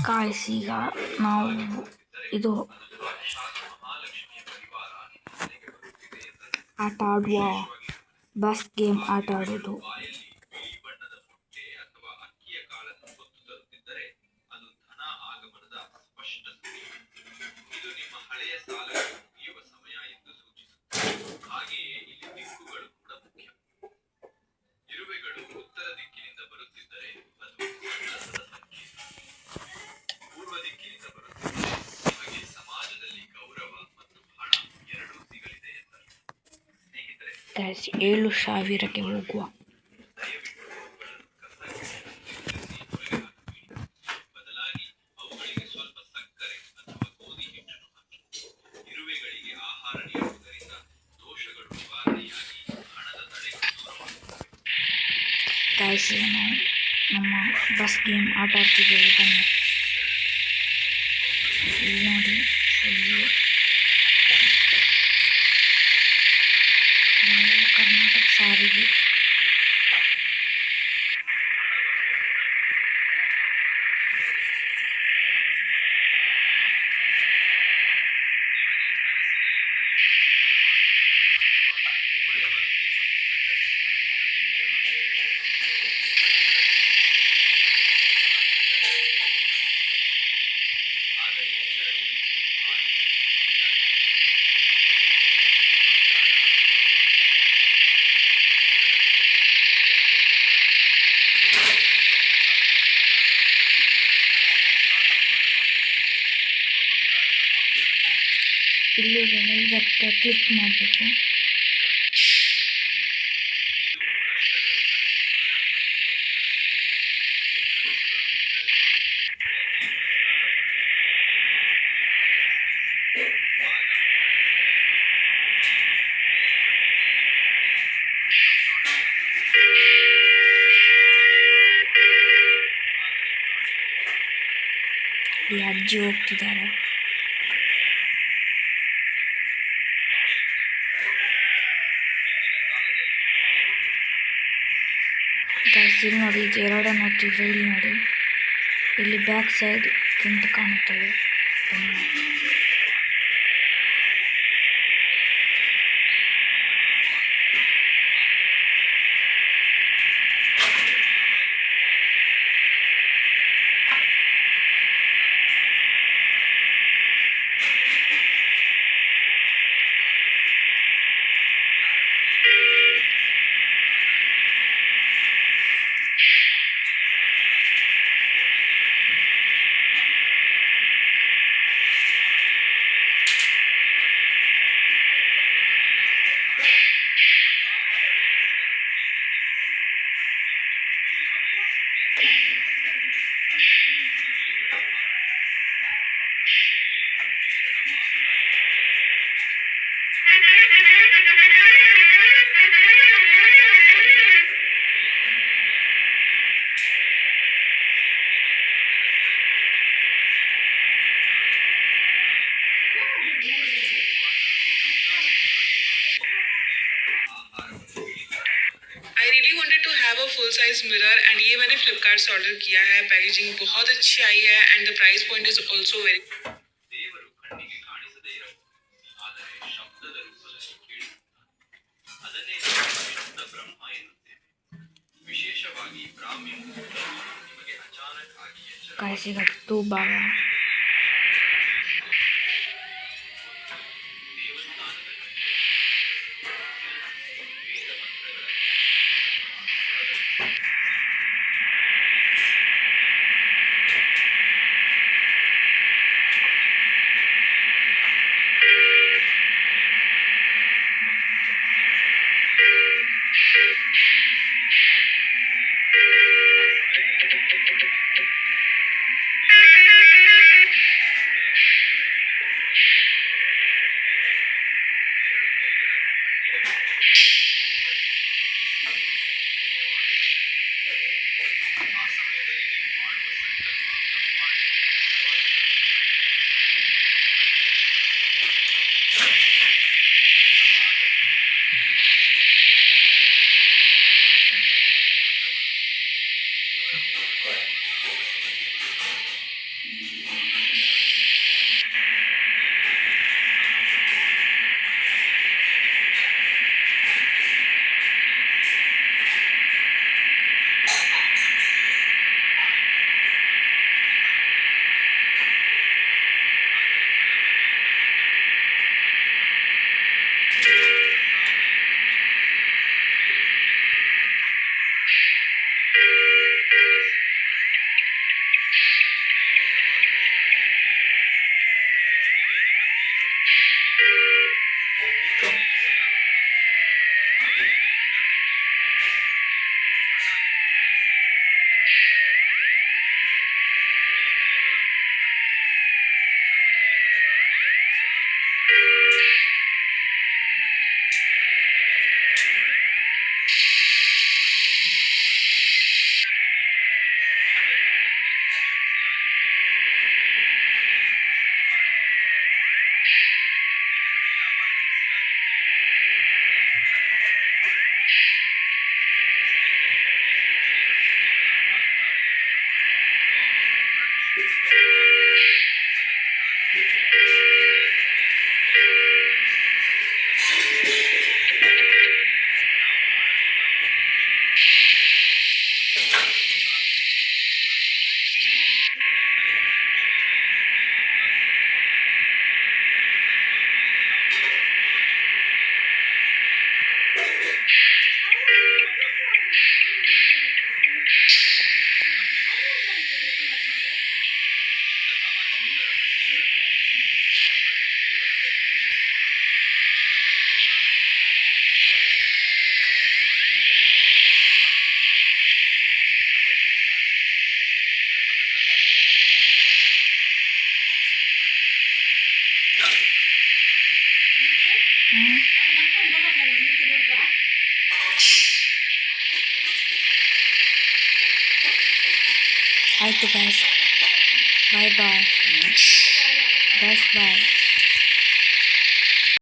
Guys, ಈಗ ನಾವು ಇದು ಆಟ ಆಡುವ ಬಸ್ ಗೇಮ್ ಆಟ ಆಡೋದು. ಗಾಯ್ಸ್, 7,000ಕ್ಕೆ ಹೋಗುವ. ಗಾಯ್ಸ್, ನಾವು ನಮ್ಮ ಬಸ್ ಗೇಮ್ ಆಟ ಆಡ್ತಿದ್ದೇವೆ. ಬನ್ನಿ, ಇಲ್ಲಿ ನೋಡಿ, ಕರ್ನಾಟಕ ಸಾರಿಗೆ. ಇಲ್ಲಿ ಇದಕ್ಕೆ ಕ್ಲಿಕ್ ಮಾಡಬೇಕು. ಈ ಅಜ್ಜಿ ಹೋಗ್ತಿದ್ದಾರೆ. ಇಲ್ಲಿ ನೋಡಿ, ಇದು ಎರಡನ್ನು ಹೊತ್ತಿದ್ರೆ ಇಲ್ಲಿ ನೋಡಿ, ಇಲ್ಲಿ ಬ್ಯಾಕ್ ಸೈಡ್ ಪ್ರಿಂಟ್ ಕಾಣುತ್ತದೆ. फुल साइज मिरर एंड ये मैंने फ्लिपकार्ट से ऑर्डर किया है. पैकेजिंग बहुत अच्छी आई है and the price point is also very. Guys, you got 2 bar. ಆಯಿತು ಗಾಯ್ಸ್, ಬಾಯ್ ಬಾಯ್ ಗಾಯ್ಸ್, ಬಾಯ್.